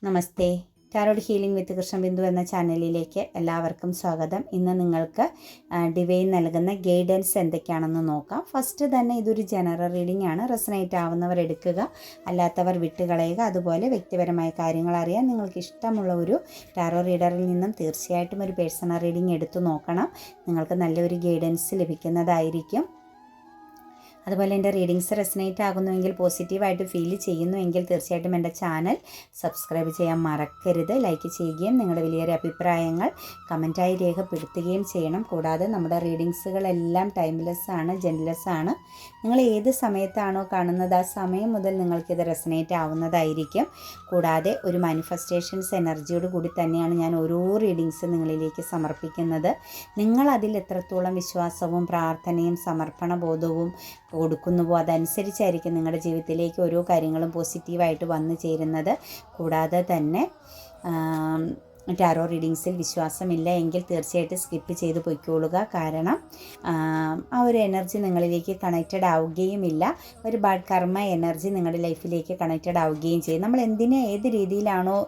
നമസ്തേ. Tarot healing വിത്ത് കൃഷ്ണബിന്ദു എന്ന ചാനലിലേക്ക് എല്ലാവർക്കും സ്വാഗതം. ഇന്ന് നിങ്ങൾക്ക് ഡിവൈൻ നൽകുന്ന ഗൈഡൻസ് എന്തൊക്കെയാണെന്ന് നോക്കാം. ഫസ്റ്റ് തന്നെ ഇതൊരു ജനറൽ റീഡിംഗ് ആണ്. റെസനേറ്റ് ആവുന്നവർ എടുക്കുക, അല്ലാത്തവർ വിട്ടുകളയുക. അതുപോലെ വ്യക്തിപരമായ കാര്യങ്ങൾ അറിയാൻ നിങ്ങൾക്ക് ഇഷ്ടമുള്ള ഒരു ടാരോ റീഡറിൽ നിന്നും തീർച്ചയായിട്ടും ഒരു പേഴ്സണൽ റീഡിംഗ് എടുത്തു നോക്കണം. നിങ്ങൾക്ക് നല്ലൊരു ഗൈഡൻസ് ലഭിക്കുന്നതായിരിക്കും. അതുപോലെ എൻ്റെ റീഡിങ്സ് റെസനേറ്റ് ആകുന്നുവെങ്കിൽ, പോസിറ്റീവായിട്ട് ഫീൽ ചെയ്യുന്നുവെങ്കിൽ തീർച്ചയായിട്ടും എൻ്റെ ചാനൽ സബ്സ്ക്രൈബ് ചെയ്യാൻ മറക്കരുത്. ലൈക്ക് ചെയ്യുകയും നിങ്ങളുടെ വലിയൊരു അഭിപ്രായങ്ങൾ കമൻറ്റായി രേഖപ്പെടുത്തുകയും ചെയ്യണം. കൂടാതെ നമ്മുടെ റീഡിങ്സുകളെല്ലാം ടൈംലെസ് ആണ്, ജെൻലെസ് ആണ്. നിങ്ങൾ ഏത് സമയത്താണോ കാണുന്നത് ആ സമയം മുതൽ നിങ്ങൾക്കിത് റെസനേറ്റ് ആവുന്നതായിരിക്കും. കൂടാതെ ഒരു മാനിഫെസ്റ്റേഷൻസ് എനർജിയോട് കൂടി തന്നെയാണ് ഞാൻ ഓരോ റീഡിങ്സ് നിങ്ങളിലേക്ക് സമർപ്പിക്കുന്നത്. നിങ്ങൾ അതിൽ എത്രത്തോളം വിശ്വാസവും പ്രാർത്ഥനയും സമർപ്പണബോധവും കൊടുക്കുന്നുവോ അതനുസരിച്ചായിരിക്കും നിങ്ങളുടെ ജീവിതത്തിലേക്ക് ഓരോ കാര്യങ്ങളും പോസിറ്റീവായിട്ട് വന്നു ചേരുന്നത്. കൂടാതെ തന്നെ ടാരോ റീഡിങ്സിൽ വിശ്വാസമില്ല എങ്കിൽ തീർച്ചയായിട്ടും സ്കിപ്പ് ചെയ്ത് പൊയ്ക്കോളുക. കാരണം ആ ഒരു എനർജി നിങ്ങളിലേക്ക് കണക്റ്റഡ് ആവുകയുമില്ല. ഒരു ബാഡ് കർമ്മ എനർജി നിങ്ങളുടെ ലൈഫിലേക്ക് കണക്റ്റഡ് ആവുകയും ചെയ്യും. നമ്മൾ ഏത് രീതിയിലാണോ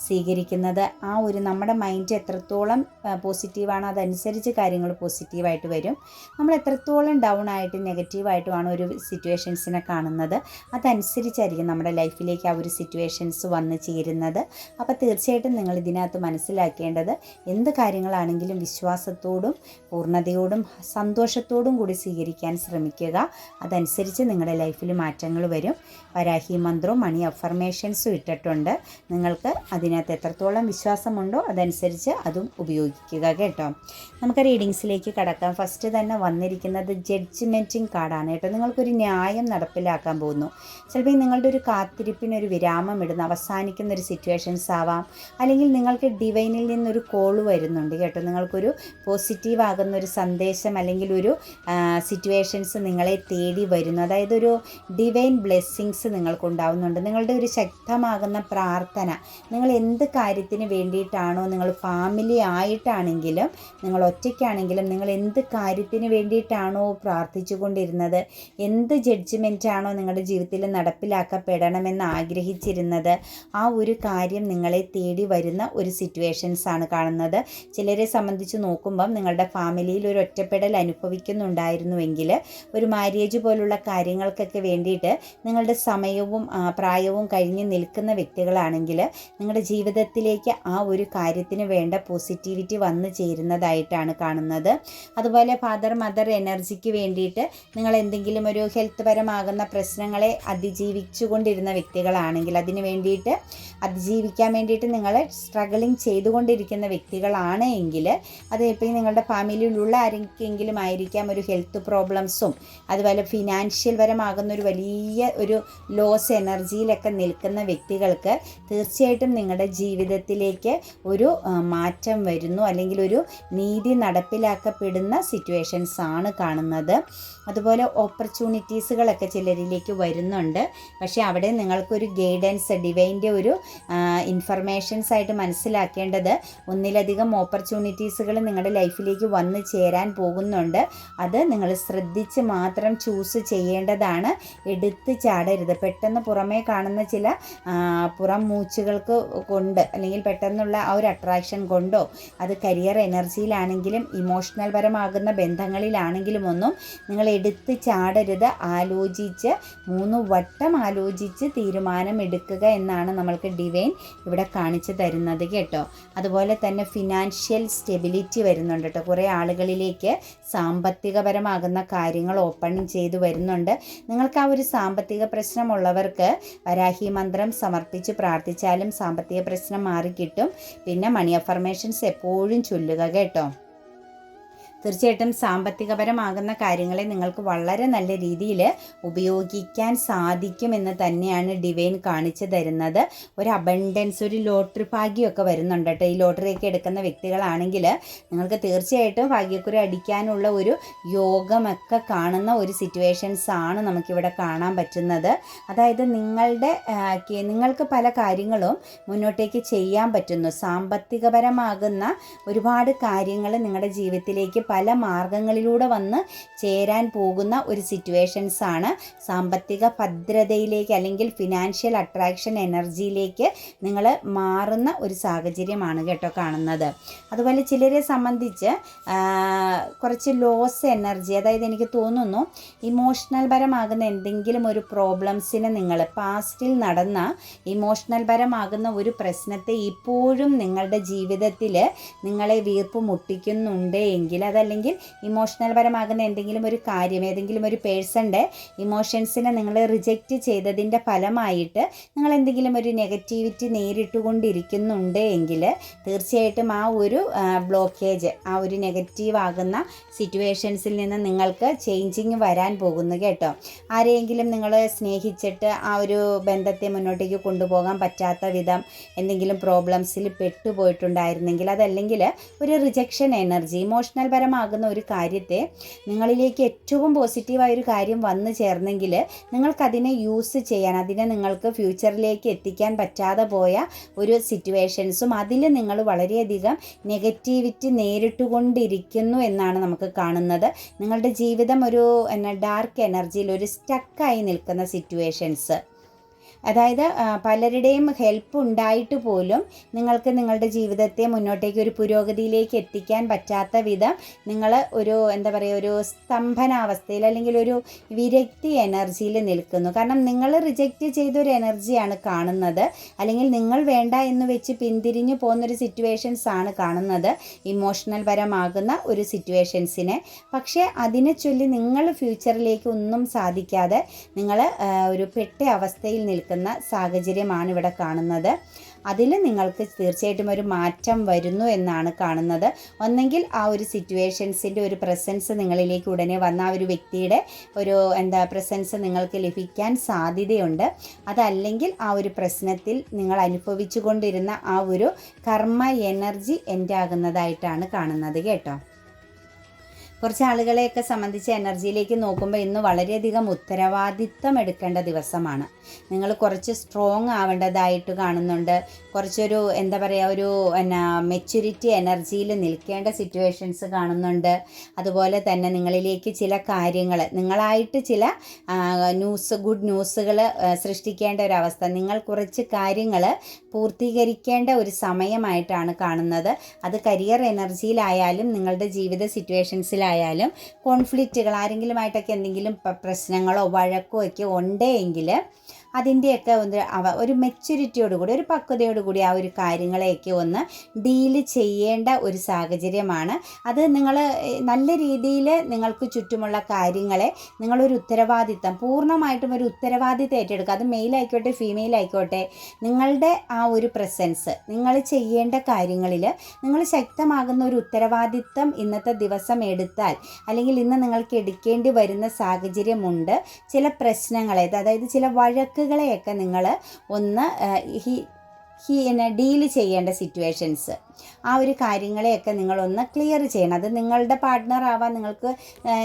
സ്വീകരിക്കുന്നത്, ആ ഒരു നമ്മുടെ മൈൻഡ് എത്രത്തോളം പോസിറ്റീവാണോ അതനുസരിച്ച് കാര്യങ്ങൾ പോസിറ്റീവായിട്ട് വരും. നമ്മൾ എത്രത്തോളം ഡൗൺ ആയിട്ട് നെഗറ്റീവായിട്ടുമാണ് ഒരു സിറ്റുവേഷൻസിനെ കാണുന്നത്, അതനുസരിച്ചായിരിക്കും നമ്മുടെ ലൈഫിലേക്ക് ആ ഒരു സിറ്റുവേഷൻസ് വന്നു ചേരുന്നത്. അപ്പോൾ തീർച്ചയായിട്ടും നിങ്ങൾ ഇതിനകത്ത് മനസ്സിലാക്കേണ്ടത് എന്ത് കാര്യങ്ങളാണെങ്കിലും വിശ്വാസത്തോടും പൂർണ്ണതയോടും സന്തോഷത്തോടും കൂടി സ്വീകരിക്കാൻ ശ്രമിക്കുക. അതനുസരിച്ച് നിങ്ങളുടെ ലൈഫിൽ മാറ്റങ്ങൾ വരും. വരാഹി മന്ത്രവും മണി അഫർമേഷൻസും ഇട്ടിട്ടുണ്ട്. നിങ്ങൾക്ക് അതിനകത്ത് എത്രത്തോളം വിശ്വാസമുണ്ടോ അതനുസരിച്ച് അതും ഉപയോഗിക്കുക കേട്ടോ. നമുക്ക് റീഡിങ്സിലേക്ക് കടക്കാം. ഫസ്റ്റ് തന്നെ വന്നിരിക്കുന്നത് ജഡ്ജ്മെൻറ്റിംഗ് കാർഡാണ് കേട്ടോ. നിങ്ങൾക്കൊരു ന്യായം നടപ്പിലാക്കാൻ പോകുന്നു. ചിലപ്പോൾ നിങ്ങളുടെ ഒരു കാത്തിരിപ്പിനൊരു വിരാമം ഇടുന്ന അവസാനിക്കുന്ന ഒരു സിറ്റുവേഷൻസ് ആവാം. അല്ലെങ്കിൽ നിങ്ങൾക്ക് ഡിവൈനിൽ നിന്നൊരു കോൾ വരുന്നുണ്ട് കേട്ടോ. നിങ്ങൾക്കൊരു പോസിറ്റീവ് ആകുന്ന ഒരു സന്ദേശം അല്ലെങ്കിൽ ഒരു സിറ്റുവേഷൻസ് നിങ്ങളെ തേടി വരുന്നു. അതായത് ഒരു ഡിവൈൻ ബ്ലെസ്സിങ്സ് നിങ്ങൾക്കുണ്ടാവുന്നുണ്ട്. നിങ്ങളുടെ ഒരു ശക്തമാകുന്ന പ്രാർത്ഥന, നിങ്ങൾ എന്ത് കാര്യത്തിന് വേണ്ടിയിട്ടാണോ, നിങ്ങൾ ഫാമിലി ആയിട്ടാണെങ്കിലും നിങ്ങൾ ഒറ്റയ്ക്കാണെങ്കിലും നിങ്ങൾ എന്ത് കാര്യത്തിന് വേണ്ടിയിട്ടാണോ പ്രാർത്ഥിച്ചു കൊണ്ടിരുന്നത്, എന്ത് ജഡ്ജ്മെൻറ്റാണോ നിങ്ങളുടെ ജീവിതത്തിൽ നടപ്പിലാക്കപ്പെടണമെന്ന് ആഗ്രഹിച്ചിരുന്നത്, ആ ഒരു കാര്യം നിങ്ങളെ തേടി വരുന്ന ഒരു സിറ്റുവേഷൻസ് ആണ് കാണുന്നത്. ചിലരെ സംബന്ധിച്ച് നോക്കുമ്പം നിങ്ങളുടെ ഫാമിലിയിൽ ഒരു ഒറ്റപ്പെടൽ അനുഭവിക്കുന്നുണ്ടായിരുന്നുവെങ്കിൽ ഒരു മാര്യേജ് പോലുള്ള കാര്യങ്ങൾക്കൊക്കെ വേണ്ടിയിട്ട് നിങ്ങളുടെ സമയവും പ്രായവും കഴിഞ്ഞ് നിൽക്കുന്ന വ്യക്തികളാണെങ്കിൽ നിങ്ങളുടെ ജീവിതത്തിലേക്ക് ആ ഒരു കാര്യത്തിന് വേണ്ട പോസിറ്റിവിറ്റി വന്നു ചേരുന്നതായിട്ടാണ് കാണുന്നത്. അതുപോലെ ഫാദർ മദർ എനർജിക്ക് വേണ്ടിയിട്ട് നിങ്ങൾ എന്തെങ്കിലും ഒരു ഹെൽത്ത് പരമാകുന്ന പ്രശ്നങ്ങളെ അതിജീവിച്ചു കൊണ്ടിരുന്ന വ്യക്തികളാണെങ്കിൽ അതിന് വേണ്ടിയിട്ട് അതിജീവിക്കാൻ വേണ്ടിയിട്ട് നിങ്ങൾ സ്ട്രഗിളിങ് ചെയ്തുകൊണ്ടിരിക്കുന്ന വ്യക്തികളാണ് എങ്കിൽ അത് ഇപ്പോൾ നിങ്ങളുടെ ഫാമിലിയിലുള്ള ആരെങ്കിലും ആയിരിക്കാം ഒരു ഹെൽത്ത് പ്രോബ്ലംസും അതുപോലെ ഫിനാൻഷ്യൽ പരമാകുന്ന ഒരു വലിയ ഒരു ലോസ് എനർജിയിലൊക്കെ നിൽക്കുന്ന വ്യക്തികൾക്ക് തീർച്ചയായിട്ടും നിങ്ങളുടെ ജീവിതത്തിലേക്ക് ഒരു മാറ്റം വരുന്നു, അല്ലെങ്കിൽ ഒരു നീതി നടപ്പിലാക്കപ്പെടുന്ന സിറ്റുവേഷൻസ് ആണ് കാണുന്നത്. അതുപോലെ ഓപ്പർച്യൂണിറ്റീസുകളൊക്കെ ചിലരിലേക്ക് വരുന്നുണ്ട്. പക്ഷേ അവിടെ നിങ്ങൾക്കൊരു ഗൈഡൻസ് ഡിവൈൻ്റെ ഒരു ഇൻഫർമേഷൻസ് ആയിട്ട് മനസ്സിലാക്കേണ്ടത് ഒന്നിലധികം ഓപ്പർച്യൂണിറ്റീസുകൾ നിങ്ങളുടെ ലൈഫിലേക്ക് വന്നു ചേരാൻ പോകുന്നുണ്ട്. അത് നിങ്ങൾ ശ്രദ്ധിച്ച് മാത്രം ചൂസ് ചെയ്യേണ്ടതാണ്. എടുത്ത് ചാടരുത്. പെട്ടെന്ന് പുറമേ കാണുന്ന ചില പുറം മൂച്ചുകൾക്ക് കൊണ്ട് അല്ലെങ്കിൽ പെട്ടെന്നുള്ള ആ ഒരു അട്രാക്ഷൻ കൊണ്ടോ അത് കരിയർ എനർജിയിലാണെങ്കിലും ഇമോഷണൽ പരമാകുന്ന ബന്ധങ്ങളിലാണെങ്കിലും ഒന്നും നിങ്ങൾ എടുത്ത് ചാടരുത്. ആലോചിച്ച് 3 വട്ടം ആലോചിച്ച് തീരുമാനമെടുക്കുക എന്നാണ് നമ്മൾക്ക് ഡിവൈൻ ഇവിടെ കാണിച്ചു തരുന്നത് കേട്ടോ. അതുപോലെ തന്നെ ഫിനാൻഷ്യൽ സ്റ്റെബിലിറ്റി വരുന്നുണ്ട് കേട്ടോ. കുറേ ആളുകളിലേക്ക് സാമ്പത്തികപരമാകുന്ന കാര്യങ്ങൾ ഓപ്പണിങ് ചെയ്തു വരുന്നുണ്ട്. നിങ്ങൾക്ക് ആ ഒരു സാമ്പത്തിക പ്രശ്നമുള്ളവർക്ക് വരാഹി മന്ത്രം സമർപ്പിച്ച് പ്രാർത്ഥിച്ചാലും സാമ്പത്തിക പ്രശ്നം മാറിക്കിട്ടും. പിന്നെ മണി അഫർമേഷൻസ് എപ്പോഴും ചൊല്ലുക കേട്ടോ. തീർച്ചയായിട്ടും സാമ്പത്തികപരമാകുന്ന കാര്യങ്ങളെ നിങ്ങൾക്ക് വളരെ നല്ല രീതിയിൽ ഉപയോഗിക്കാൻ സാധിക്കുമെന്ന് തന്നെയാണ് ഡിവൈൻ കാണിച്ചു തരുന്നത്. ഒരു അബണ്ടൻസ്, ഒരു ലോട്ടറി ഭാഗ്യമൊക്കെ വരുന്നുണ്ട് കേട്ടോ. ഈ ലോട്ടറിയൊക്കെ എടുക്കുന്ന വ്യക്തികളാണെങ്കിൽ നിങ്ങൾക്ക് തീർച്ചയായിട്ടും ഭാഗ്യക്കുറി അടിക്കാനുള്ള ഒരു യോഗമൊക്കെ കാണുന്ന ഒരു സിറ്റുവേഷൻസ് ആണ് നമുക്കിവിടെ കാണാൻ പറ്റുന്നത്. അതായത് നിങ്ങൾക്ക് പല കാര്യങ്ങളും മുന്നോട്ടേക്ക് ചെയ്യാൻ പറ്റുന്നു. സാമ്പത്തികപരമാകുന്ന ഒരുപാട് കാര്യങ്ങൾ നിങ്ങളുടെ ജീവിതത്തിലേക്ക് പല മാർഗങ്ങളിലൂടെ വന്ന് ചേരാൻ പോകുന്ന ഒരു സിറ്റുവേഷൻസാണ്. സാമ്പത്തിക ഭദ്രതയിലേക്ക് അല്ലെങ്കിൽ ഫിനാൻഷ്യൽ അട്രാക്ഷൻ എനർജിയിലേക്ക് നിങ്ങൾ മാറുന്ന ഒരു സാഹചര്യമാണ് കേട്ടോ കാണുന്നത്. അതുപോലെ ചിലരെ സംബന്ധിച്ച് കുറച്ച് ലോസ് എനർജി, അതായത് എനിക്ക് തോന്നുന്നു ഇമോഷണൽ പരമാകുന്ന എന്തെങ്കിലും ഒരു പ്രോബ്ലംസിനെ നിങ്ങൾ പാസ്റ്റിൽ നടന്ന ഇമോഷണൽ പരമാകുന്ന ഒരു പ്രശ്നത്തെ ഇപ്പോഴും നിങ്ങളുടെ ജീവിതത്തിൽ നിങ്ങളെ വീർപ്പ് മുട്ടിക്കുന്നുണ്ട് എങ്കിൽ, അതല്ലെങ്കിൽ ഇമോഷണൽ പരമാകുന്ന എന്തെങ്കിലും ഒരു കാര്യം, ഏതെങ്കിലും ഒരു പേഴ്സൻ്റെ ഇമോഷൻസിനെ നിങ്ങൾ റിജക്റ്റ് ചെയ്തതിൻ്റെ ഫലമായിട്ട് നിങ്ങൾ എന്തെങ്കിലും ഒരു നെഗറ്റിവിറ്റി നേരിട്ടുകൊണ്ടിരിക്കുന്നുണ്ട് എങ്കിൽ തീർച്ചയായിട്ടും ആ ഒരു ബ്ലോക്കേജ്, ആ ഒരു നെഗറ്റീവ് ആകുന്ന സിറ്റുവേഷൻസിൽ നിന്ന് നിങ്ങൾക്ക് ചേഞ്ചിങ് വരാൻ പോകുന്നു കേട്ടോ. ആരെയെങ്കിലും നിങ്ങൾ സ്നേഹിച്ചിട്ട് ആ ഒരു ബന്ധത്തെ മുന്നോട്ടേക്ക് കൊണ്ടുപോകാൻ പറ്റാത്ത വിധം എന്തെങ്കിലും പ്രോബ്ലംസിൽ പെട്ടുപോയിട്ടുണ്ടായിരുന്നെങ്കിൽ, അതല്ലെങ്കിൽ ഒരു റിജക്ഷൻ എനർജി, ഇമോഷണൽ പരമാകുന്ന ഒരു കാര്യത്തെ നിങ്ങളിലേക്ക് ഏറ്റവും പോസിറ്റീവായൊരു കാര്യം വന്നു ചേർന്നെങ്കിൽ നിങ്ങൾക്കതിനെ യൂസ് ചെയ്യാൻ, അതിനെ നിങ്ങൾക്ക് ഫ്യൂച്ചറിലേക്ക് എത്തിക്കാൻ പറ്റാതെ പോയ ഒരു സിറ്റുവേഷൻസും അതിൽ നിങ്ങൾ വളരെയധികം നെഗറ്റിവിറ്റി നേരിട്ടുകൊണ്ടിരിക്കുന്നു എന്നാണ് നമുക്ക് കാണുന്നത്. നിങ്ങളുടെ ജീവിതം ഒരു ഡാർക്ക് എനർജിയിൽ ഒരു സ്റ്റക്കായി നിൽക്കുന്ന സിറ്റുവേഷൻസ്, അതായത് പലരുടെയും ഹെൽപ്പ് ഉണ്ടായിട്ട് പോലും നിങ്ങൾക്ക് നിങ്ങളുടെ ജീവിതത്തെ മുന്നോട്ടേക്ക് ഒരു പുരോഗതിയിലേക്ക് എത്തിക്കാൻ പറ്റാത്ത വിധം നിങ്ങൾ ഒരു ഒരു സ്തംഭനാവസ്ഥയിൽ അല്ലെങ്കിൽ ഒരു വിരക്തി എനർജിയിൽ നിൽക്കുന്നു. കാരണം നിങ്ങൾ റിജക്റ്റ് ചെയ്തൊരു എനർജിയാണ് കാണുന്നത്, അല്ലെങ്കിൽ നിങ്ങൾ വേണ്ട എന്ന് വെച്ച് പിന്തിരിഞ്ഞു പോകുന്നൊരു സിറ്റുവേഷൻസ് ആണ് കാണുന്നത്, ഇമോഷണൽ പരമാകുന്ന ഒരു സിറ്റുവേഷൻസിനെ. പക്ഷേ അതിനെ ചൊല്ലി നിങ്ങൾ ഫ്യൂച്ചറിലേക്ക് ഒന്നും സാധിക്കാതെ നിങ്ങൾ ഒരു പെട്ട അവസ്ഥയിൽ നിൽക്കുന്ന സാഹചര്യമാണ് ഇവിടെ കാണുന്നത്. അതിൽ നിങ്ങൾക്ക് തീർച്ചയായിട്ടും ഒരു മാറ്റം വരുന്നു എന്നാണ് കാണുന്നത്. ഒന്നെങ്കിൽ ആ ഒരു സിറ്റുവേഷൻസിൻ്റെ ഒരു പ്രസൻസ് നിങ്ങളിലേക്ക് ഉടനെ വന്ന ആ ഒരു വ്യക്തിയുടെ ഒരു പ്രസൻസ് നിങ്ങൾക്ക് ലഭിക്കാൻ സാധ്യതയുണ്ട്. അതല്ലെങ്കിൽ ആ ഒരു പ്രശ്നത്തിൽ നിങ്ങൾ അനുഭവിച്ചു കൊണ്ടിരുന്ന ആ ഒരു കർമ്മ എനർജി എൻഡ് ആകുന്നതായിട്ടാണ് കാണുന്നത് കേട്ടോ. കുറച്ച് ആളുകളെയൊക്കെ സംബന്ധിച്ച് എനർജിയിലേക്ക് നോക്കുമ്പോൾ ഇന്ന് വളരെയധികം ഉത്തരവാദിത്തം എടുക്കേണ്ട ദിവസമാണ്. നിങ്ങൾ കുറച്ച് സ്ട്രോങ് ആവേണ്ടതായിട്ട് കാണുന്നുണ്ട്. കുറച്ചൊരു ഒരു മെച്യൂരിറ്റി എനർജിയിൽ നിൽക്കേണ്ട സിറ്റുവേഷൻസ് കാണുന്നുണ്ട്. അതുപോലെ തന്നെ നിങ്ങളിലേക്ക് ചില കാര്യങ്ങൾ, നിങ്ങളായിട്ട് ചില ഗുഡ് ന്യൂസുകൾ സൃഷ്ടിക്കേണ്ട ഒരവസ്ഥ, നിങ്ങൾ കുറച്ച് കാര്യങ്ങൾ പൂർത്തീകരിക്കേണ്ട ഒരു സമയമായിട്ടാണ് കാണുന്നത്. അത് കരിയർ എനർജിയിലായാലും നിങ്ങളുടെ ജീവിത സിറ്റുവേഷൻസിലായാലും കോൺഫ്ലിക്റ്റുകൾ, ആരെങ്കിലുമായിട്ടൊക്കെ എന്തെങ്കിലും പ്രശ്നങ്ങളോ വഴക്കോ ഒക്കെ ഉണ്ടെങ്കിൽ അതിൻ്റെയൊക്കെ ഒരു മെച്യൂരിറ്റിയോടുകൂടി, ഒരു പക്വതയോടുകൂടി ആ ഒരു കാര്യങ്ങളെയൊക്കെ ഒന്ന് ഡീല് ചെയ്യേണ്ട ഒരു സാഹചര്യമാണ്. അത് നിങ്ങൾ നല്ല രീതിയിൽ നിങ്ങൾക്ക് ചുറ്റുമുള്ള കാര്യങ്ങളെ നിങ്ങളൊരു ഉത്തരവാദിത്തം, പൂർണ്ണമായിട്ടും ഒരു ഉത്തരവാദിത്തം ഏറ്റെടുക്കുക. അത് മെയിലായിക്കോട്ടെ ഫീമെയിലായിക്കോട്ടെ, നിങ്ങളുടെ ആ ഒരു പ്രസൻസ്, നിങ്ങൾ ചെയ്യേണ്ട കാര്യങ്ങളിൽ നിങ്ങൾ ശക്തമാകുന്ന ഒരു ഉത്തരവാദിത്തം ഇന്നത്തെ ദിവസം എടുത്താൽ, അല്ലെങ്കിൽ ഇന്ന് നിങ്ങൾക്ക് എടുക്കേണ്ടി വരുന്ന സാഹചര്യമുണ്ട്. ചില പ്രശ്നങ്ങളെ, അതായത് ചില വഴക്കുകളെയൊക്കെ നിങ്ങൾ ഒന്ന് ഡീല് ചെയ്യേണ്ട സിറ്റുവേഷൻസ്, ആ ഒരു കാര്യങ്ങളെയൊക്കെ നിങ്ങളൊന്ന് ക്ലിയർ ചെയ്യണം. അത് നിങ്ങളുടെ പാർട്ട്ണർ ആവാം, നിങ്ങൾക്ക്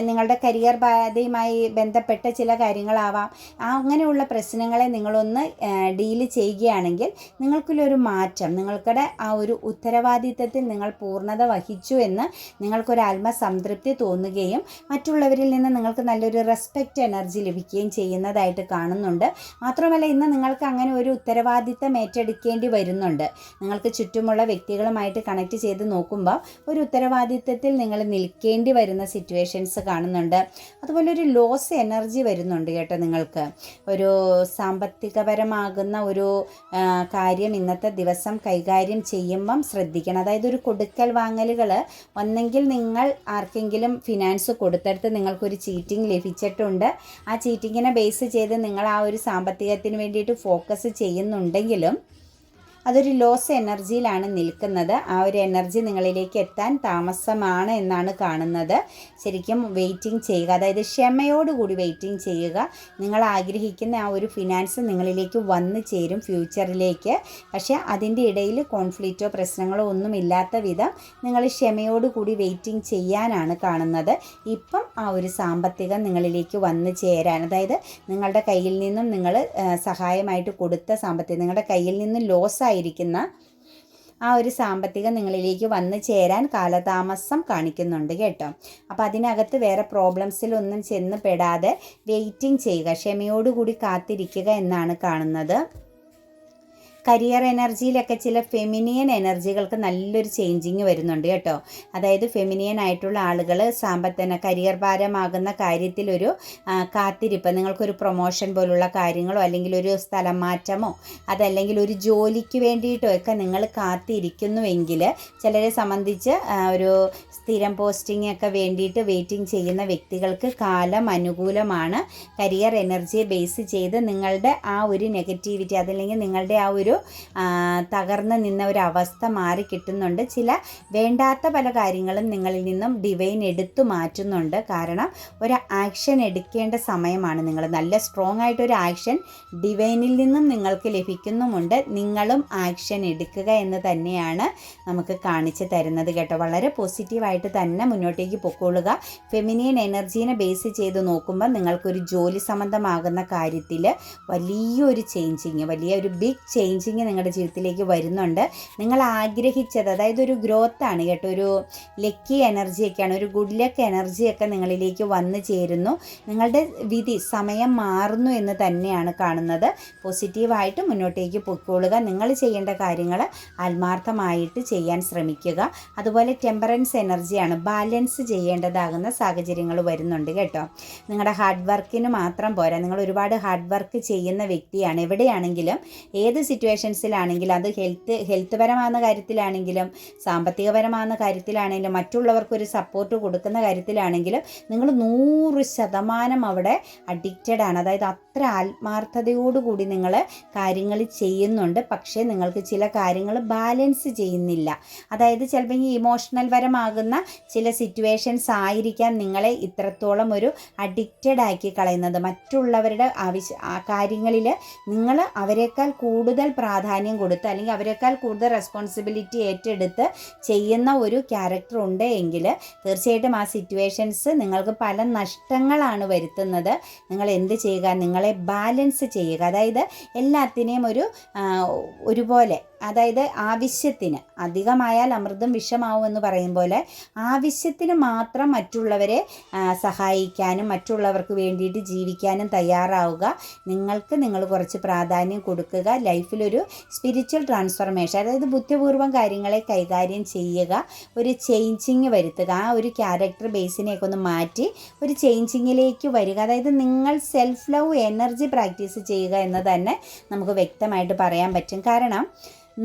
നിങ്ങളുടെ കരിയർ പാതയുമായി ബന്ധപ്പെട്ട ചില കാര്യങ്ങളാവാം. അങ്ങനെയുള്ള പ്രശ്നങ്ങളെ നിങ്ങളൊന്ന് ഡീല് ചെയ്യുകയാണെങ്കിൽ നിങ്ങൾക്കുള്ളൊരു മാറ്റം, നിങ്ങൾക്കുടെ ആ ഒരു ഉത്തരവാദിത്തത്തിൽ നിങ്ങൾ പൂർണ്ണത വഹിച്ചു എന്ന് നിങ്ങൾക്കൊരു ആത്മസംതൃപ്തി തോന്നുകയും മറ്റുള്ളവരിൽ നിന്ന് നിങ്ങൾക്ക് നല്ലൊരു റെസ്പെക്റ്റ് എനർജി ലഭിക്കുകയും ചെയ്യുന്നതായിട്ട് കാണുന്നുണ്ട്. മാത്രമല്ല ഇന്ന് നിങ്ങൾക്ക് അങ്ങനെ ഒരു ഉത്തരവാദിത്തം ഏറ്റെടുക്കേണ്ടി വരുന്നുണ്ട്. നിങ്ങൾക്ക് ചുറ്റുമുള്ള വ്യക്തികളുമായിട്ട് കണക്ട് ചെയ്ത് നോക്കുമ്പോൾ ഒരു ഉത്തരവാദിത്തത്തിൽ നിങ്ങൾ നിൽക്കേണ്ടി വരുന്ന സിറ്റുവേഷൻസ് കാണുന്നുണ്ട്. അതുപോലെ ഒരു ലോസ് എനർജി വരുന്നുണ്ട് കേട്ടോ. നിങ്ങൾക്ക് ഒരു സാമ്പത്തികപരമാകുന്ന ഒരു കാര്യം ഇന്നത്തെ ദിവസം കൈകാര്യം ചെയ്യുമ്പം ശ്രദ്ധിക്കണം. അതായത് ഒരു കൊടുക്കൽ വാങ്ങലുകൾ, ഒന്നെങ്കിൽ നിങ്ങൾ ആർക്കെങ്കിലും ഫിനാൻസ് കൊടുത്തെടുത്ത് നിങ്ങൾക്കൊരു ചീറ്റിംഗ് ലഭിച്ചിട്ടുണ്ട്. ആ ചീറ്റിങ്ങിനെ ബേസ് ചെയ്ത് നിങ്ങൾ ആ ഒരു സാമ്പത്തികത്തിന് വേണ്ടിയിട്ട് ഫോക്കസ് ചെയ്യുന്നുണ്ടെങ്കിലും അതൊരു ലോസ് എനർജിയിലാണ് നിൽക്കുന്നത്. ആ ഒരു എനർജി നിങ്ങളിലേക്ക് എത്താൻ താമസമാണ് എന്നാണ് കാണുന്നത്. ശരിക്കും വെയിറ്റിംഗ് ചെയ്യുക, അതായത് ക്ഷമയോടുകൂടി വെയിറ്റിംഗ് ചെയ്യുക. നിങ്ങൾ ആഗ്രഹിക്കുന്ന ആ ഒരു ഫിനാൻസ് നിങ്ങളിലേക്ക് വന്നു ചേരും ഫ്യൂച്ചറിലേക്ക്. പക്ഷേ അതിൻ്റെ ഇടയിൽ കോൺഫ്ലിക്റ്റോ പ്രശ്നങ്ങളോ ഒന്നും ഇല്ലാത്ത വിധം നിങ്ങൾ ക്ഷമയോടുകൂടി വെയിറ്റിംഗ് ചെയ്യാനാണ് കാണുന്നത്. ഇപ്പം ആ ഒരു സാമ്പത്തികം നിങ്ങളിലേക്ക് വന്നു ചേരാൻ, അതായത് നിങ്ങളുടെ കയ്യിൽ നിന്നും നിങ്ങൾ സഹായമായിട്ട് കൊടുത്ത സാമ്പത്തികം, നിങ്ങളുടെ കയ്യിൽ നിന്ന് ലോസ് ആയിരിക്കുന്ന ആ ഒരു സാമ്പത്തികം നിങ്ങളിലേക്ക് വന്നു ചേരാൻ കാലതാമസം കാണിക്കുന്നുണ്ട് കേട്ടോ. അപ്പോൾ അതിനകത്ത് വേറെ പ്രോബ്ലംസിലൊന്നും ചെന്ന് പെടാതെ വെയിറ്റിംഗ് ചെയ്യുക, ക്ഷമയോടുകൂടി കാത്തിരിക്കുക എന്നാണ് കാണുന്നത്. കരിയർ എനർജിയിലൊക്കെ ചില ഫെമിനിയൻ എനർജികൾക്ക് നല്ലൊരു ചേഞ്ചിങ് വരുന്നുണ്ട് കേട്ടോ. അതായത് ഫെമിനിയൻ ആയിട്ടുള്ള ആളുകൾ കരിയർ ഭാരമാകുന്ന കാര്യത്തിലൊരു കാത്തിരിപ്പ്, നിങ്ങൾക്കൊരു പ്രൊമോഷൻ പോലുള്ള കാര്യങ്ങളോ അല്ലെങ്കിൽ ഒരു സ്ഥലം മാറ്റമോ അതല്ലെങ്കിൽ ഒരു ജോലിക്ക് വേണ്ടിയിട്ടോ ഒക്കെ നിങ്ങൾ കാത്തിരിക്കുന്നുവെങ്കിൽ, ചിലരെ സംബന്ധിച്ച് ഒരു സ്ഥിരം പോസ്റ്റിംഗ് ഒക്കെ വേണ്ടിയിട്ട് വെയിറ്റിംഗ് ചെയ്യുന്ന വ്യക്തികൾക്ക് കാലം അനുകൂലമാണ്. കരിയർ എനർജിയെ ബേസ് ചെയ്ത് നിങ്ങളുടെ ആ ഒരു നെഗറ്റിവിറ്റി അതല്ലെങ്കിൽ നിങ്ങളുടെ ആ ഒരു തകർന്ന് നിന്ന ഒരു അവസ്ഥ മാറി കിട്ടുന്നുണ്ട്. ചില വേണ്ടാത്ത പല കാര്യങ്ങളും നിങ്ങളിൽ നിന്നും ഡിവൈൻ എടുത്തു മാറ്റുന്നുണ്ട്. കാരണം ഒരു ആക്ഷൻ എടുക്കേണ്ട സമയമാണ്. നിങ്ങൾ നല്ല സ്ട്രോങ് ആയിട്ടൊരു ആക്ഷൻ ഡിവൈനിൽ നിന്നും നിങ്ങൾക്ക് ലഭിക്കുന്നുമുണ്ട്. നിങ്ങളും ആക്ഷൻ എടുക്കുക എന്ന് തന്നെയാണ് നമുക്ക് കാണിച്ചു തരുന്നത് കേട്ടോ. വളരെ പോസിറ്റീവായിട്ട് തന്നെ മുന്നോട്ടേക്ക് പൊക്കോളുക. ഫെമിനിയൻ എനർജീനെ ബേസ് ചെയ്ത് നോക്കുമ്പോൾ നിങ്ങൾക്കൊരു ജോലി സംബന്ധമാകുന്ന കാര്യത്തിൽ വലിയൊരു ചേഞ്ചിങ്, വലിയൊരു ബിഗ് ചേഞ്ചിങ് നിങ്ങളുടെ ജീവിതത്തിലേക്ക് വരുന്നുണ്ട്. നിങ്ങൾ ആഗ്രഹിച്ചത്, അതായത് ഒരു ഗ്രോത്താണ് കേട്ടോ, ഒരു ലക്കി എനർജിയൊക്കെയാണ്, ഒരു ഗുഡ് ലക്ക് എനർജിയൊക്കെ നിങ്ങളിലേക്ക് വന്നു ചേരുന്നു. നിങ്ങളുടെ വിധി സമയം മാറുന്നു എന്ന് തന്നെയാണ് കാണുന്നത്. പോസിറ്റീവായിട്ട് മുന്നോട്ടേക്ക് പൊക്കോളുക. നിങ്ങൾ ചെയ്യേണ്ട കാര്യങ്ങൾ ആത്മാർത്ഥമായിട്ട് ചെയ്യാൻ ശ്രമിക്കുക. അതുപോലെ ടെമ്പറൻസ് എനർജിയാണ്, ബാലൻസ് ചെയ്യേണ്ടതാകുന്ന സാഹചര്യങ്ങൾ വരുന്നുണ്ട് കേട്ടോ. നിങ്ങളുടെ ഹാർഡ് വർക്കിന് മാത്രം പോരാ, നിങ്ങൾ ഒരുപാട് ഹാർഡ് വർക്ക് ചെയ്യുന്ന വ്യക്തിയാണ്. എവിടെയാണെങ്കിലും ഏത് സിറ്റുവേഷൻസിലാണെങ്കിലും, അത് ഹെൽത്ത് പരമാകുന്ന കാര്യത്തിലാണെങ്കിലും സാമ്പത്തികപരമാകുന്ന കാര്യത്തിലാണെങ്കിലും മറ്റുള്ളവർക്കൊരു സപ്പോർട്ട് കൊടുക്കുന്ന കാര്യത്തിലാണെങ്കിലും നിങ്ങൾ 100% അവിടെ അഡിക്റ്റഡ് ആണ്. അതായത് അത്ര ആത്മാർത്ഥതയോടുകൂടി നിങ്ങൾ കാര്യങ്ങൾ ചെയ്യുന്നുണ്ട്. പക്ഷേ നിങ്ങൾക്ക് ചില കാര്യങ്ങൾ ബാലൻസ് ചെയ്യുന്നില്ല. അതായത് ചിലപ്പോൾ ഈ ഇമോഷണൽ പരമാകുന്ന ചില സിറ്റുവേഷൻസ് ആയിരിക്കാം നിങ്ങളെ ഇത്രത്തോളം ഒരു അഡിക്റ്റഡ് ആക്കി കളയുന്നത്. മറ്റുള്ളവരുടെ കാര്യങ്ങളിൽ നിങ്ങൾ അവരെക്കാൾ കൂടുതൽ പ്രാധാന്യം കൊടുത്ത് അല്ലെങ്കിൽ അവരെക്കാൾ കൂടുതൽ റെസ്പോൺസിബിലിറ്റി ഏറ്റെടുത്ത് ചെയ്യുന്ന ഒരു ക്യാരക്ടർ ഉണ്ട് എങ്കിൽ തീർച്ചയായിട്ടും ആ സിറ്റുവേഷൻസ് നിങ്ങൾക്ക് പല നഷ്ടങ്ങളാണ് വരുത്തുന്നത്. നിങ്ങൾ എന്ത് ചെയ്യുക, നിങ്ങളെ ബാലൻസ് ചെയ്യുക. അതായത് എല്ലാത്തിനെയും ഒരുപോലെ, അതായത് ആവശ്യത്തിന്, അധികമായാൽ അമൃതും വിഷമാവുമെന്ന് പറയും പോലെ ആവശ്യത്തിന് മാത്രം മറ്റുള്ളവരെ സഹായിക്കാനും മറ്റുള്ളവർക്ക് വേണ്ടിയിട്ട് ജീവിക്കാനും തയ്യാറാവുക. നിങ്ങൾ കുറച്ച് പ്രാധാന്യം കൊടുക്കുക. ലൈഫിലൊരു സ്പിരിച്വൽ ട്രാൻസ്ഫർമേഷൻ, അതായത് ബുദ്ധിപൂർവ്വം കാര്യങ്ങളെ കൈകാര്യം ചെയ്യുക, ഒരു ചേഞ്ചിങ് വരുത്തുക. ആ ഒരു ക്യാരക്ടർ ബേസിനെയൊക്കെ ഒന്ന് മാറ്റി ഒരു ചേഞ്ചിങ്ങിലേക്ക് വരിക. അതായത് നിങ്ങൾ സെൽഫ് ലവ് എനർജി പ്രാക്ടീസ് ചെയ്യുക എന്ന് തന്നെ നമുക്ക് വ്യക്തമായിട്ട് പറയാൻ പറ്റും. കാരണം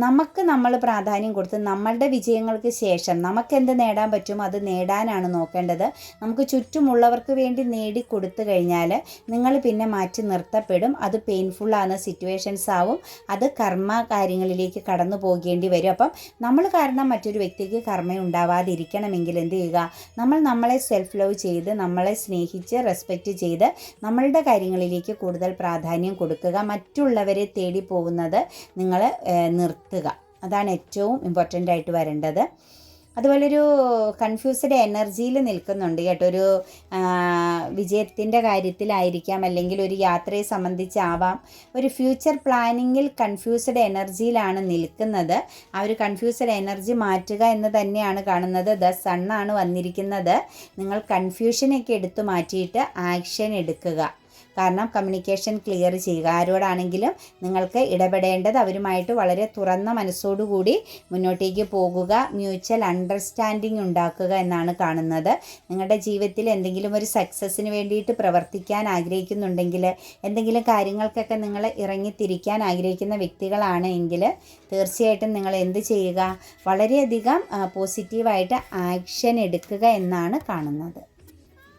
നമ്മൾ പ്രാധാന്യം കൊടുത്ത് നമ്മളുടെ വിജയങ്ങൾക്ക് ശേഷം നമുക്കെന്ത് നേടാൻ പറ്റുമോ അത് നേടാനാണ് നോക്കേണ്ടത്. നമുക്ക് ചുറ്റുമുള്ളവർക്ക് വേണ്ടി നേടിക്കൊടുത്തു കഴിഞ്ഞാൽ നിങ്ങൾ പിന്നെ മാറ്റി നിർത്തപ്പെടും. അത് പെയിൻഫുള്ളാകുന്ന സിറ്റുവേഷൻസ് ആവും. അത് കർമ്മ കാര്യങ്ങളിലേക്ക് കടന്നു പോകേണ്ടി വരും. അപ്പം നമ്മൾ കാരണം മറ്റൊരു വ്യക്തിക്ക് കർമ്മ ഉണ്ടാവാതിരിക്കണമെങ്കിൽ എന്ത് ചെയ്യുക, നമ്മളെ സെൽഫ് ലവ് ചെയ്ത് നമ്മളെ സ്നേഹിച്ച് റെസ്പെക്റ്റ് ചെയ്ത് നമ്മളുടെ കാര്യങ്ങളിലേക്ക് കൂടുതൽ പ്രാധാന്യം കൊടുക്കുക. മറ്റുള്ളവരെ തേടി പോകുന്നത് നിങ്ങൾ നിർത്തുക. അതാണ് ഏറ്റവും ഇമ്പോർട്ടൻ്റ് ആയിട്ട് വരേണ്ടത്. അതുപോലൊരു കൺഫ്യൂസ്ഡ് എനർജിയിൽ നിൽക്കുന്നുണ്ട് കേട്ടോ. ഒരു വിജയത്തിൻ്റെ കാര്യത്തിലായിരിക്കാം, അല്ലെങ്കിൽ ഒരു യാത്രയെ സംബന്ധിച്ചാവാം. ഒരു ഫ്യൂച്ചർ പ്ലാനിങ്ങിൽ കൺഫ്യൂസ്ഡ് എനർജിയിലാണ് നിൽക്കുന്നത്. ആ ഒരു കൺഫ്യൂസ്ഡ് എനർജി മാറ്റുക എന്ന് തന്നെയാണ് കാണുന്നത്. സണ്ണാണ് വന്നിരിക്കുന്നത്. നിങ്ങൾ കൺഫ്യൂഷനൊക്കെ എടുത്തു മാറ്റിയിട്ട് ആക്ഷൻ എടുക്കുക. കാരണം കമ്മ്യൂണിക്കേഷൻ ക്ലിയർ ചെയ്യുക. ആരോടാണെങ്കിലും നിങ്ങൾക്ക് ഇടപെടേണ്ടത് അവരുമായിട്ട് വളരെ തുറന്ന മനസ്സോടുകൂടി മുന്നോട്ടേക്ക് പോകുക. മ്യൂച്വൽ അണ്ടർസ്റ്റാൻഡിങ് ഉണ്ടാക്കുക എന്നാണ് കാണുന്നത്. നിങ്ങളുടെ ജീവിതത്തിൽ എന്തെങ്കിലും ഒരു സക്സസ്സിന് വേണ്ടിയിട്ട് പ്രവർത്തിക്കാൻ ആഗ്രഹിക്കുന്നുണ്ടെങ്കിൽ, എന്തെങ്കിലും കാര്യങ്ങൾക്കൊക്കെ നിങ്ങൾ ഇറങ്ങിത്തിരിക്കാൻ ആഗ്രഹിക്കുന്ന വ്യക്തികളാണ് എങ്കിൽ തീർച്ചയായിട്ടും നിങ്ങൾ എന്ത് ചെയ്യുക, വളരെയധികം പോസിറ്റീവായിട്ട് ആക്ഷൻ എടുക്കുക എന്നാണ് കാണുന്നത്.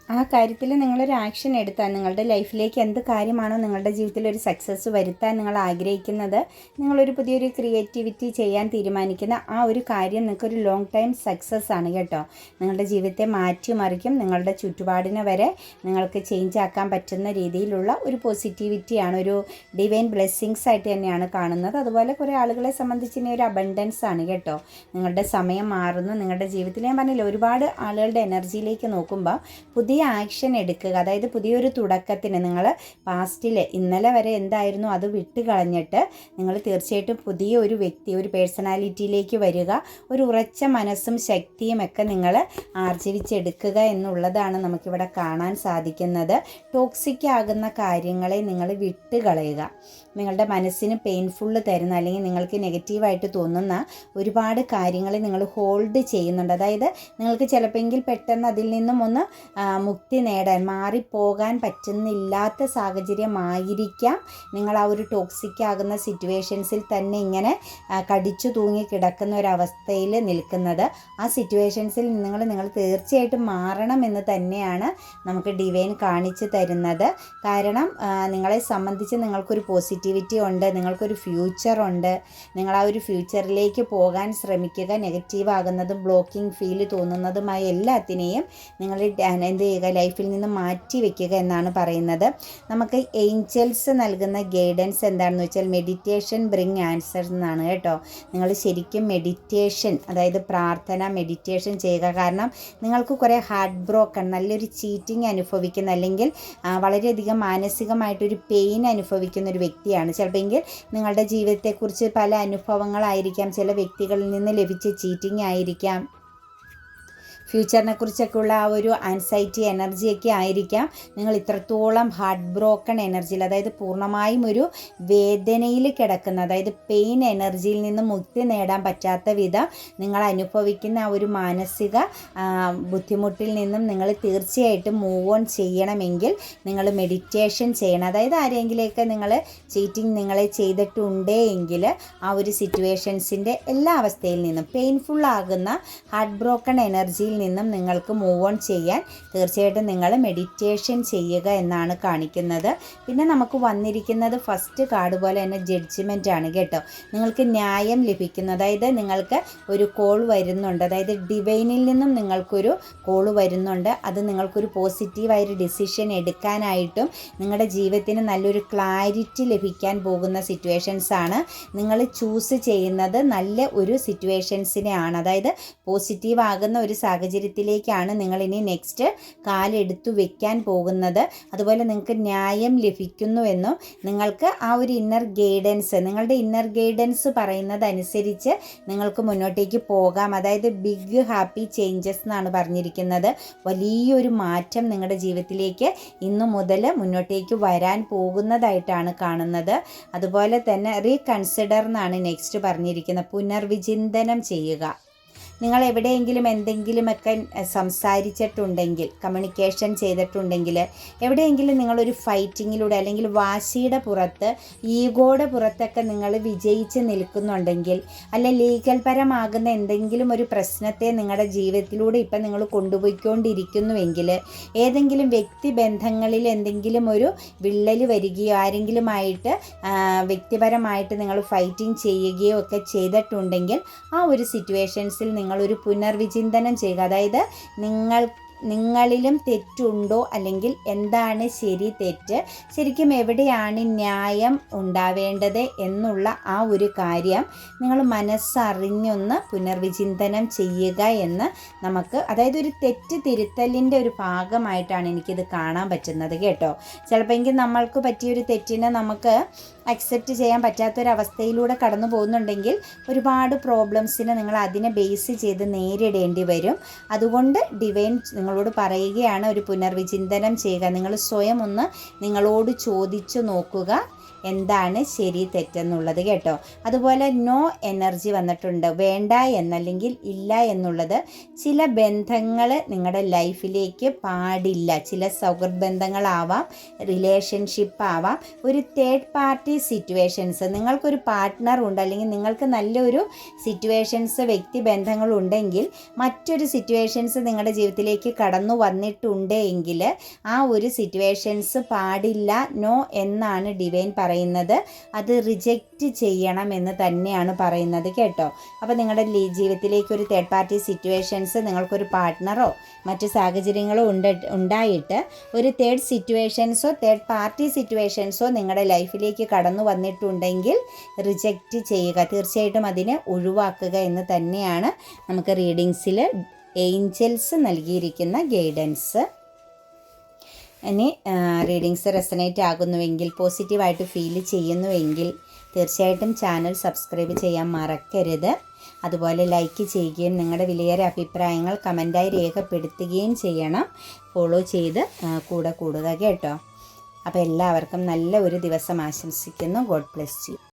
ആ കാര്യത്തിൽ നിങ്ങളൊരു ആക്ഷൻ എടുത്താൽ നിങ്ങളുടെ ലൈഫിലേക്ക് എന്ത് കാര്യമാണോ നിങ്ങളുടെ ജീവിതത്തിൽ ഒരു സക്സസ് വരുത്താൻ നിങ്ങൾ ആഗ്രഹിക്കുന്നത്, നിങ്ങളൊരു പുതിയൊരു ക്രിയേറ്റിവിറ്റി ചെയ്യാൻ തീരുമാനിക്കുന്ന ആ ഒരു കാര്യം നിങ്ങൾക്കൊരു ലോങ് ടൈം സക്സസ് ആണ് കേട്ടോ. നിങ്ങളുടെ ജീവിതത്തെ മാറ്റിമറിക്കും. നിങ്ങളുടെ ചുറ്റുപാടിനെ വരെ നിങ്ങൾക്ക് ചേഞ്ച് ആക്കാൻ പറ്റുന്ന രീതിയിലുള്ള ഒരു പോസിറ്റിവിറ്റിയാണ്, ഒരു ഡിവൈൻ ബ്ലെസ്സിങ്സ് ആയിട്ട് തന്നെയാണ് കാണുന്നത്. അതുപോലെ കുറേ ആളുകളെ സംബന്ധിച്ച് ഇനി ഒരു അബണ്ടൻസ് ആണ് കേട്ടോ. നിങ്ങളുടെ സമയം മാറുന്നു. നിങ്ങളുടെ ജീവിതത്തിൽ ഞാൻ പറഞ്ഞില്ല, ഒരുപാട് ആളുകളുടെ എനർജിയിലേക്ക് നോക്കുമ്പോൾ പുതിയ പുതിയ ആക്ഷൻ എടുക്കുക. അതായത് പുതിയൊരു തുടക്കത്തിന് നിങ്ങൾ പാസ്റ്റിൽ ഇന്നലെ വരെ എന്തായിരുന്നു അത് വിട്ട് കളഞ്ഞിട്ട് നിങ്ങൾ തീർച്ചയായിട്ടും പുതിയ ഒരു വ്യക്തി, ഒരു പേഴ്സണാലിറ്റിയിലേക്ക് വരിക. ഒരു ഉറച്ച മനസ്സും ശക്തിയും ഒക്കെ നിങ്ങൾ ആർജിച്ചെടുക്കുക എന്നുള്ളതാണ് നമുക്കിവിടെ കാണാൻ സാധിക്കുന്നത്. ടോക്സിക് ആകുന്ന കാര്യങ്ങളെ നിങ്ങൾ വിട്ട് കളയുക. നിങ്ങളുടെ മനസ്സിന് പെയിൻഫുള്ള് തരുന്ന അല്ലെങ്കിൽ നിങ്ങൾക്ക് നെഗറ്റീവായിട്ട് തോന്നുന്ന ഒരുപാട് കാര്യങ്ങൾ നിങ്ങൾ ഹോൾഡ് ചെയ്യുന്നുണ്ട്. അതായത് നിങ്ങൾക്ക് ചിലപ്പോൾ പെട്ടെന്ന് അതിൽ നിന്നും ഒന്ന് മുക്തി നേടാൻ, മാറിപ്പോകാൻ പറ്റുന്നില്ലാത്ത സാഹചര്യമായിരിക്കാം നിങ്ങൾ ആ ഒരു ടോക്സിക് ആകുന്ന സിറ്റുവേഷൻസിൽ തന്നെ ഇങ്ങനെ കടിച്ചു തൂങ്ങി കിടക്കുന്ന ഒരവസ്ഥയിൽ നിൽക്കുന്നത്. ആ സിറ്റുവേഷൻസിൽ നിങ്ങൾ തീർച്ചയായിട്ടും മാറണമെന്ന് തന്നെയാണ് നമുക്ക് ഡിവൈൻ കാണിച്ചു തരുന്നത്. കാരണം നിങ്ങളെ സംബന്ധിച്ച് നിങ്ങൾക്കൊരു പോസിറ്റിവിറ്റി ഉണ്ട്, നിങ്ങൾക്കൊരു ഫ്യൂച്ചറുണ്ട്. നിങ്ങൾ ആ ഒരു ഫ്യൂച്ചറിലേക്ക് പോകാൻ ശ്രമിക്കുക. നെഗറ്റീവ് ആകുന്നതും ബ്ലോക്കിംഗ് ഫീൽ തോന്നുന്നതുമായ എല്ലാത്തിനെയും നിങ്ങൾ എന്ത് ചെയ്യുക, ലൈഫിൽ നിന്ന് മാറ്റി വയ്ക്കുക എന്നാണ് പറയുന്നത്. നമുക്ക് ഏഞ്ചൽസ് നൽകുന്ന ഗൈഡൻസ് എന്താണെന്ന് വെച്ചാൽ മെഡിറ്റേഷൻ ബ്രിങ് ആൻസേഴ്സ് എന്നാണ് കേട്ടോ. നിങ്ങൾ ശരിക്കും മെഡിറ്റേഷൻ, അതായത് പ്രാർത്ഥന, മെഡിറ്റേഷൻ ചെയ്യുക. കാരണം നിങ്ങൾക്ക് കുറേ ഹാർട്ട് ബ്രോക്കൺ, നല്ലൊരു ചീറ്റിംഗ് അനുഭവിക്കുന്ന അല്ലെങ്കിൽ വളരെയധികം മാനസികമായിട്ടൊരു പെയിൻ അനുഭവിക്കുന്ന ഒരു വ്യക്തിയാണ്. ചിലപ്പോൾ നിങ്ങളുടെ ജീവിതത്തെക്കുറിച്ച് പല അനുഭവങ്ങളായിരിക്കാം, ചില വ്യക്തികളിൽ നിന്ന് ലഭിച്ച ചീറ്റിംഗ് ആയിരിക്കാം, ഫ്യൂച്ചറിനെ കുറിച്ചൊക്കെയുള്ള ആ ഒരു ആൻസൈറ്റി എനർജിയൊക്കെ ആയിരിക്കാം നിങ്ങൾ ഇത്രത്തോളം ഹാർട്ട് ബ്രോക്കൺ എനർജിയിൽ, അതായത് പൂർണ്ണമായും ഒരു വേദനയിൽ കിടക്കുന്ന, അതായത് പെയിൻ എനർജിയിൽ നിന്ന് മുക്തി നേടാൻ പറ്റാത്ത വിധം നിങ്ങൾ അനുഭവിക്കുന്ന ആ ഒരു മാനസിക ബുദ്ധിമുട്ടിൽ നിന്നും നിങ്ങൾ തീർച്ചയായിട്ടും മൂവ് ഓൺ ചെയ്യണമെങ്കിൽ നിങ്ങൾ മെഡിറ്റേഷൻ ചെയ്യണം. അതായത് ആരെങ്കിലുമൊക്കെ നിങ്ങൾ ചീറ്റിംഗ് നിങ്ങളെ ചെയ്തിട്ടുണ്ടേ എങ്കിൽ ആ ഒരു സിറ്റുവേഷൻസിൻ്റെ എല്ലാ അവസ്ഥയിൽ നിന്നും പെയിൻഫുള്ളാകുന്ന ഹാർട്ട് ബ്രോക്കൺ എനർജിയിൽ നിന്നും നിങ്ങൾക്ക് മൂവ് ഓൺ ചെയ്യാൻ തീർച്ചയായിട്ടും നിങ്ങൾ മെഡിറ്റേഷൻ ചെയ്യുക എന്നാണ് കാണിക്കുന്നത്. പിന്നെ നമുക്ക് വന്നിരിക്കുന്നത് ഫസ്റ്റ് കാർഡ് പോലെ തന്നെ ജഡ്ജ്മെൻ്റ് ആണ് കേട്ടോ. നിങ്ങൾക്ക് ന്യായം ലഭിക്കുന്നു. അതായത് നിങ്ങൾക്ക് ഒരു കോൾ വരുന്നുണ്ട്, അതായത് ഡിവൈനിൽ നിന്നും നിങ്ങൾക്കൊരു കോൾ വരുന്നുണ്ട്. അത് നിങ്ങൾക്കൊരു പോസിറ്റീവായൊരു ഡിസിഷൻ എടുക്കാനായിട്ടും നിങ്ങളുടെ ജീവിതത്തിന് നല്ലൊരു ക്ലാരിറ്റി ലഭിക്കാൻ പോകുന്ന സിറ്റുവേഷൻസാണ്. നിങ്ങൾ ചൂസ് ചെയ്യുന്നത് നല്ല ഒരു സിറ്റുവേഷൻസിനെയാണ്. അതായത് പോസിറ്റീവ് ആകുന്ന ഒരു സാഹചര്യത്തിലേക്കാണ് നിങ്ങളിനി നെക്സ്റ്റ് കാലെടുത്തു വെക്കാൻ പോകുന്നത്. അതുപോലെ നിങ്ങൾക്ക് ന്യായം ലഭിക്കുന്നുവെന്നും നിങ്ങൾക്ക് ആ ഒരു ഇന്നർ ഗൈഡൻസ്, നിങ്ങളുടെ ഇന്നർ ഗൈഡൻസ് പറയുന്നതനുസരിച്ച് നിങ്ങൾക്ക് മുന്നോട്ടേക്ക് പോകാം. അതായത് ബിഗ് ഹാപ്പി ചേഞ്ചസ് എന്നാണ് പറഞ്ഞിരിക്കുന്നത്. വലിയൊരു മാറ്റം നിങ്ങളുടെ ജീവിതത്തിലേക്ക് ഇന്നു മുതൽ മുന്നോട്ടേക്ക് വരാൻ പോകുന്നതായിട്ടാണ് കാണുന്നത്. അതുപോലെ തന്നെ റീകൺസിഡർ എന്നാണ് നെക്സ്റ്റ് പറഞ്ഞിരിക്കുന്നത്. പുനർവിചിന്തനം ചെയ്യുക. നിങ്ങൾ എവിടെയെങ്കിലും എന്തെങ്കിലുമൊക്കെ സംസാരിച്ചിട്ടുണ്ടെങ്കിൽ, കമ്മ്യൂണിക്കേഷൻ ചെയ്തിട്ടുണ്ടെങ്കിൽ, എവിടെയെങ്കിലും നിങ്ങളൊരു ഫൈറ്റിങ്ങിലൂടെ അല്ലെങ്കിൽ വാശിയുടെ പുറത്ത്, ഈഗോയുടെ പുറത്തൊക്കെ നിങ്ങൾ വിജയിച്ച് നിൽക്കുന്നുണ്ടെങ്കിൽ, അല്ല ലീഗൽ പരമാകുന്ന എന്തെങ്കിലും ഒരു പ്രശ്നത്തെ നിങ്ങളുടെ ജീവിതത്തിലൂടെ ഇപ്പം നിങ്ങൾ കൊണ്ടുപോയിക്കൊണ്ടിരിക്കുന്നുവെങ്കിൽ, ഏതെങ്കിലും വ്യക്തിബന്ധങ്ങളിൽ എന്തെങ്കിലും ഒരു വിള്ളൽ വരികയോ ആരെങ്കിലുമായിട്ട് വ്യക്തിപരമായിട്ട് നിങ്ങൾ ഫൈറ്റിംഗ് ചെയ്യുകയോ ഒക്കെ ചെയ്തിട്ടുണ്ടെങ്കിൽ ആ ഒരു സിറ്റുവേഷൻസിൽ നിങ്ങളൊരു പുനർവിചിന്തനം ചെയ്യുക. അതായത് നിങ്ങളിലും തെറ്റുണ്ടോ, അല്ലെങ്കിൽ എന്താണ് ശരി തെറ്റ്, ശരിക്കും എവിടെയാണ് ന്യായം ഉണ്ടാവേണ്ടത് എന്നുള്ള ആ ഒരു കാര്യം നിങ്ങൾ മനസ്സറിഞ്ഞൊന്ന് പുനർവിചിന്തനം ചെയ്യുക എന്ന് നമുക്ക്, അതായത് ഒരു തെറ്റ് തിരുത്തലിൻ്റെ ഒരു ഭാഗമായിട്ടാണ് എനിക്കിത് കാണാൻ പറ്റുന്നത് കേട്ടോ. ചിലപ്പോൾ നമ്മൾക്ക് പറ്റിയൊരു തെറ്റിനെ നമുക്ക് അക്സെപ്റ്റ് ചെയ്യാൻ പറ്റാത്തൊരവസ്ഥയിലൂടെ കടന്നു പോകുന്നുണ്ടെങ്കിൽ ഒരുപാട് പ്രോബ്ലംസിനെ നിങ്ങൾ അതിനെ ബേസ് ചെയ്ത് നേരിടേണ്ടി വരും. അതുകൊണ്ട് ഡിവൈൻ നിങ്ങളോട് പറയുകയാണ്, ഒരു പുനർവിചിന്തനം ചെയ്യുക. നിങ്ങൾ സ്വയം ഒന്ന് നിങ്ങളോട് ചോദിച്ചു നോക്കുക എന്താണ് ശരി തെറ്റെന്നുള്ളത് കേട്ടോ. അതുപോലെ നോ എനർജി വന്നിട്ടുണ്ട്. വേണ്ട എന്നല്ലെങ്കിൽ ഇല്ല എന്നുള്ളത്. ചില ബന്ധങ്ങൾ നിങ്ങളുടെ ലൈഫിലേക്ക് പാടില്ല. ചില സൗഹൃദ ബന്ധങ്ങളാവാം, റിലേഷൻഷിപ്പ് ആവാം, ഒരു തേർഡ് പാർട്ടി സിറ്റുവേഷൻസ്, നിങ്ങൾക്കൊരു പാർട്ട്ണർ ഉണ്ട് അല്ലെങ്കിൽ നിങ്ങൾക്ക് നല്ലൊരു സിറ്റുവേഷൻസ് വ്യക്തി ബന്ധങ്ങളുണ്ടെങ്കിൽ മറ്റൊരു സിറ്റുവേഷൻസ് നിങ്ങളുടെ ജീവിതത്തിലേക്ക് കടന്നു വന്നിട്ടുണ്ട് എങ്കിൽ ആ ഒരു സിറ്റുവേഷൻസ് പാടില്ല, നോ എന്നാണ് ഡിവൈൻ പറയുന്നത്. അത് റിജക്റ്റ് ചെയ്യണം എന്ന് തന്നെയാണ് പറയുന്നത് കേട്ടോ. അപ്പോൾ നിങ്ങളുടെ ജീവിതത്തിലേക്ക് ഒരു തേർഡ് പാർട്ടി സിറ്റുവേഷൻസ്, നിങ്ങൾക്കൊരു പാർട്ട്ണറോ മറ്റു സാഹചര്യങ്ങളോ ഉണ്ടായിട്ട് ഒരു തേർഡ് സിറ്റുവേഷൻസോ തേർഡ് പാർട്ടി സിറ്റുവേഷൻസോ നിങ്ങളുടെ ലൈഫിലേക്ക് കടന്നു വന്നിട്ടുണ്ടെങ്കിൽ റിജക്റ്റ് ചെയ്യുക. തീർച്ചയായിട്ടും അതിനെ ഒഴിവാക്കുക എന്ന് തന്നെയാണ് നമുക്ക് റീഡിങ്സിൽ ഏഞ്ചൽസ് നൽകിയിരിക്കുന്ന ഗൈഡൻസ്. ഇനി റീഡിങ്സ് റെസനേറ്റ് ആകുന്നുവെങ്കിൽ, പോസിറ്റീവായിട്ട് ഫീൽ ചെയ്യുന്നുവെങ്കിൽ തീർച്ചയായിട്ടും ചാനൽ സബ്സ്ക്രൈബ് ചെയ്യാൻ മറക്കരുത്. അതുപോലെ ലൈക്ക് ചെയ്യുകയും നിങ്ങളുടെ വിലയേറിയ അഭിപ്രായങ്ങൾ കമൻറ്റായി രേഖപ്പെടുത്തുകയും ചെയ്യണം. ഫോളോ ചെയ്ത് കൂടെ കൂടുക കേട്ടോ. അപ്പോൾ എല്ലാവർക്കും നല്ല ഒരു ദിവസം ആശംസിക്കുന്നു. God bless you.